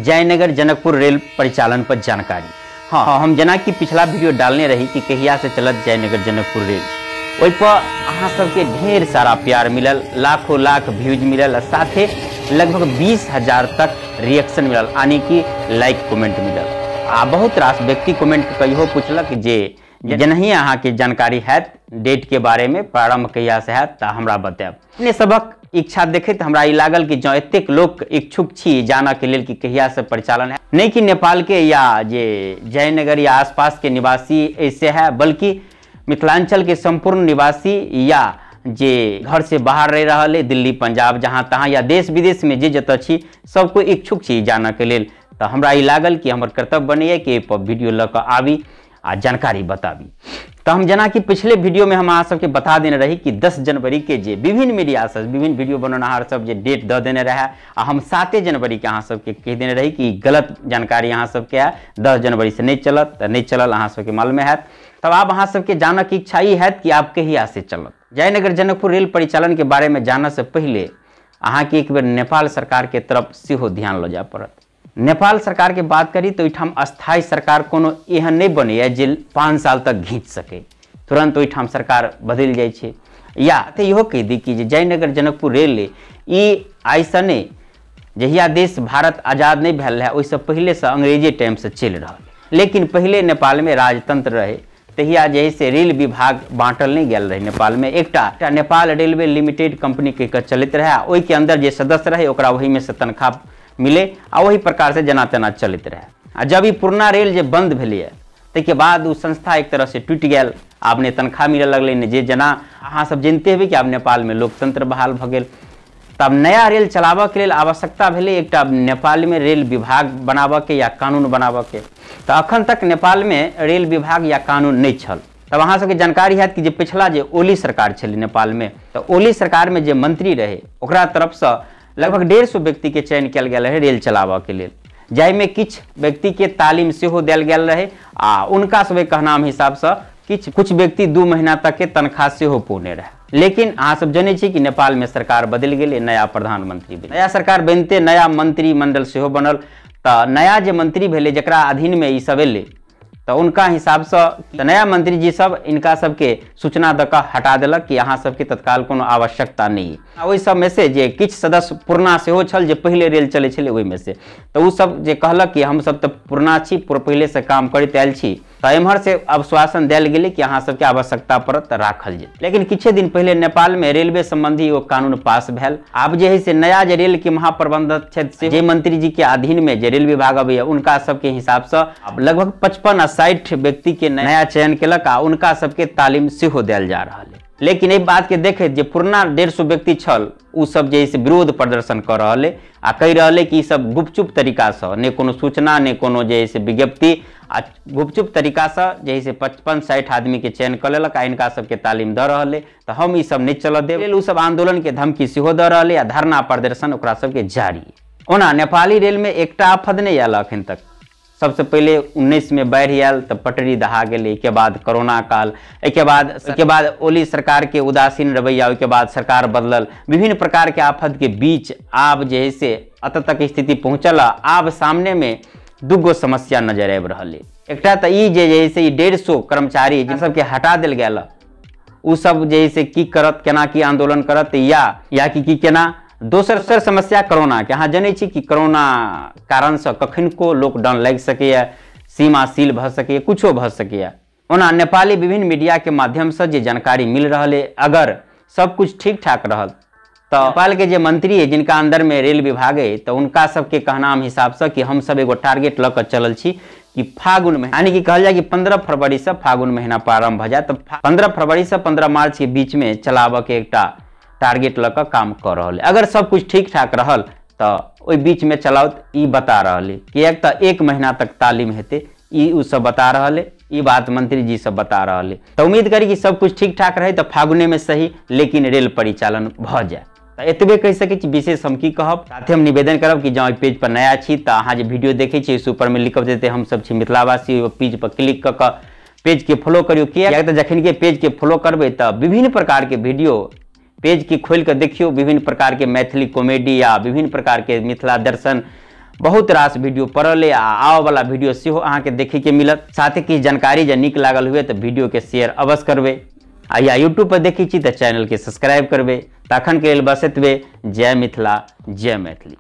Jaynagar Janakpur rail परिचालन पर जानकारी। हाँ, हम जना की पिछला वीडियो डालने रही कि कहिया से चलत जयनगर जनकपुर रेल, ओहि पर अहाँ सबके ढेर सारा प्यार मिलल, लाखों लाख व्यूज मिलल, साथे लगभग 20,000 तक रिएक्शन मिलल, यानी कि लाइक कमेंट मिलल। आ बहुत रास व्यक्ति कमेंट कहियो पूछलक जे जनही अहाँ के जानकारी हैत डेट के बारे में, प्रारंभ कहिया से हैत त हमरा बतायब। अपने सबक इच्छा देखैत हमरा ई लागल कि जँ एतेक लोक इच्छुक छी जानऽ के लेल कि कहिया से परिचालन है, नहीं कि नेपाल के या जे जयनगर या आसपास के निवासी ऐसे है, बल्कि मिथिलांचल के संपूर्ण निवासी या जे घर से बाहर रह रहा है, दिल्ली पंजाब जहाँ तहाँ या देश विदेश में जे जतऽ छी सब कोई इच्छुक छी जानऽ के लेल। तो हमरा ई लागल कि हमर कर्तव्य बने कि एहि पर वीडियो लऽ कऽ आबी आ जानकारी बताबी। तो हम जना कि पिछले वीडियो में हम अहाँ सबके बता देने रही कि 10 जनवरी के जे विभिन्न मीडिया से विभिन्न वीडियो बनौनहार सब जे डेट दऽ देने रहे, आ हम 7 जनवरी के अहाँ सबके कह देने रही कि गलत जानकारी अहाँ सबके है, 10 जनवरी से नहीं चलत त नहीं चलल, अहाँ सबके मालूम हैत। तब आब अहाँ सबके जानऽ की इच्छा ई हैत कि आब कहिया से चलत। जयनगर जनकपुर रेल परिचालन के बारे में जानऽ से पहले अहाँ के एक बेर नेपाल सरकार के तरफ सेहो ध्यान लऽ जाय पड़त। नेपाल सरकार के बात करी तो ओहिठाम अस्थायी सरकार कोनो एहन नहीं बने जे 5 साल तक घींच सके, तुरंत ओहिठाम सरकार बदल जाय छे। या तो इहो कह दी कि जयनगर जनकपुर रेल ई आइसने जहिया देश भारत आजाद नहीं भेल है ओहिसँ पहले से अंग्रेजे टाइम से चल रहा, लेकिन पहले नेपाल में राजतंत्र रहे तहिया जैसे रेल विभाग बांटल नहीं गया रहे। नेपाल में एकटा नेपाल रेलवे लिमिटेड कंपनी के चलित रहे, ओहि के अंदर जे सदस्य रहे ओकरा वही में से तनख्वाह मिले आ वही प्रकार से जना तना चलित रहे। आ जब ई पुरना रेल जे बंद भेलै ताहिके बाद उ संस्था एक तरह से टूट गेल, आब ने तनख्वाह मिले लगलै ने जे जना अहाँ सब जानते हेबै कि आब नेपाल में लोकतंत्र बहाल भ गेल। तब नया रेल चलाबऽ के लेल आवश्यकता भेलै एकटा नेपाल में रेल विभाग बनाबऽ के या कानून बनाबऽ के। तो अखन तक नेपाल में रेल विभाग या कानून नहीं छल। तब अहाँ सबके जानकारी हैत कि जे पिछला जे ओली सरकार छलै नेपाल में, तो ओली सरकार में जे मंत्री रहे ओकरा तरफ से लगभग 150 व्यक्ति के चयन कयल गेल रहे रेल चलाबऽ के लेल, जाहिमे किछु व्यक्ति के तालीम सेहो देल गेल रहे आ उनका सबके कहनाम हिसाब से कुछ व्यक्ति 2 महीना तक के तनख्वाह सेहो पौने रहे। लेकिन अहाँ सब जानै छी कि नेपाल में सरकार बदल गेलै, नया प्रधानमंत्री भेलै, नया सरकार बनते नया मंत्रिमंडल सेहो बनल। तो नया जे मंत्री भेलै जकरा अधीन में ई सब एलै, तो उनका हिसाब से नया मंत्री जी सब इनका सबके सूचना दऽ कऽ हटा देलक कि अहाँ सबके तत्काल कोनो आवश्यकता नहीं। ओहि सब में से जे किछु सदस्य पुरना सेहो छल जे पहले रेल चलै छलै ओहि में से, तो उ सब जे कहलक कि हम सब तो पुरना छी, पहले से काम करैत आयल छी, तो एम्हर से आश्वासन देल गेलै कि अहाँ सबके आवश्यकता पड़त तऽ राखल जाय। लेकिन किछे दिन पहले नेपाल में रेलवे संबंधी एगो कानून पास भेल। आब जे है से नया जे रेल के महाप्रबंधक छथि से जे मंत्री जी के अधीन में जे रेल विभाग अबैया उनका सबके हिसाब से अब लगभग 55-60 व्यक्ति के नया चयन केलक आ उनका सबके तालीम सेहो देल जा रहा है। लेकिन एहि बात के देखैत जे पुरना 150 व्यक्ति छल उ सब जे विरोध प्रदर्शन कर रहा है आ कह रहा है कि सब गुपचुप तरीका से ने कोनो सूचना ने कोनो जे विज्ञप्ति आ गुपचुप तरीका से जे 55-60 आदमी के चयन कर लेलक आ इनका सबके तालीम दऽ रहा है। तो हम ई सब नहीं चल देब, उ सब आंदोलन के धमकी सेहो दऽ रहा है आ धरना प्रदर्शन ओकरा सबके जारी। ओना नेपाली रेल में एकटा आफत नहीं आयल अखन तक। सबसे पहले 19 में बाढ़ि आयल तो पटरी दहा गेलै, के बाद कोरोना काल, के बाद ओली सरकार के उदासीन रवैया, के बाद सरकार बदलल, विभिन्न प्रकार के आफत के बीच आब जे है से अत तक स्थिति पहुंचल। आब सामने में दूगो समस्या नजर आबि रहल है। एकटा तो ई जे है से 150 कर्मचारी जिन सबके हटा देल गेल, उ सब जे है से की करत, केना की आंदोलन करत, या कि केना। दोसर समस्या कोरोना के, अहाँ जानै छी कि कोरोना कारण से कखनको लॉकडाउन लग सकैया, सीमा सील भ सकैया, कुछो भ सकैया। ओना नेपाली विभिन्न मीडिया के माध्यम से जे जानकारी मिल रहा है, अगर सब कुछ ठीक ठाक रहल तो नेपाल के जे मंत्री है जिनका अंदर में रेल विभाग है, तो उनका सबके कहनाम हिसाब से कि हम सब एगो टारगेट लऽ कऽ चलल छी कि फागुन में, यानी कि कहल जाए कि 15 फरवरी से फागुन महीना प्रारंभ भ जाए, तो 15 फरवरी से 15 मार्च के बीच में चलाबऽ के एकटा टारगेट लऽ कऽ काम कर रहा है। अगर सब कुछ ठीक ठाक रहल तो ओहि बीच में चलाओत ई बता रहा है कि एक तो 1 महीना तक तालीम हेते, ई उ सब बता रहा है, ई बात मंत्री जी सब बता रहा है। तो उम्मीद करी कि सब कुछ ठीक ठाक रहे तो फागुने में सही, लेकिन रेल परिचालन भ जाए। तो एतबे कहि सकै छी, विशेष हम की कहब। साथे हम निवेदन करब कि जँ पेज पर नया छी तो अहाँ जे वीडियो देखै छी ऊपर में लिखब जेतै हम सब छी मिथिलावासी, पेज पर क्लिक कऽ कऽ पेज के फॉलो करियो। किया तऽ जखन के पेज के फॉलो करबै तऽ विभिन्न प्रकार के वीडियो पेज की खोल कर देखियो, विभिन्न प्रकार के मैथिली कॉमेडी या विभिन्न प्रकार के मिथिला दर्शन बहुत रास वीडियो पड़ल आ आवे वाला वीडियो सेहो अहाँ के देखे के मिलत। साथ ही किछु जानकारी जे नीक लागल हुए तो वीडियो के शेयर अवश्य करबे आ या यूट्यूब पर देखी छी तो चैनल के सब्सक्राइब करबे। तखन के लेल बस एतबे। जय मिथिला जय मैथिली।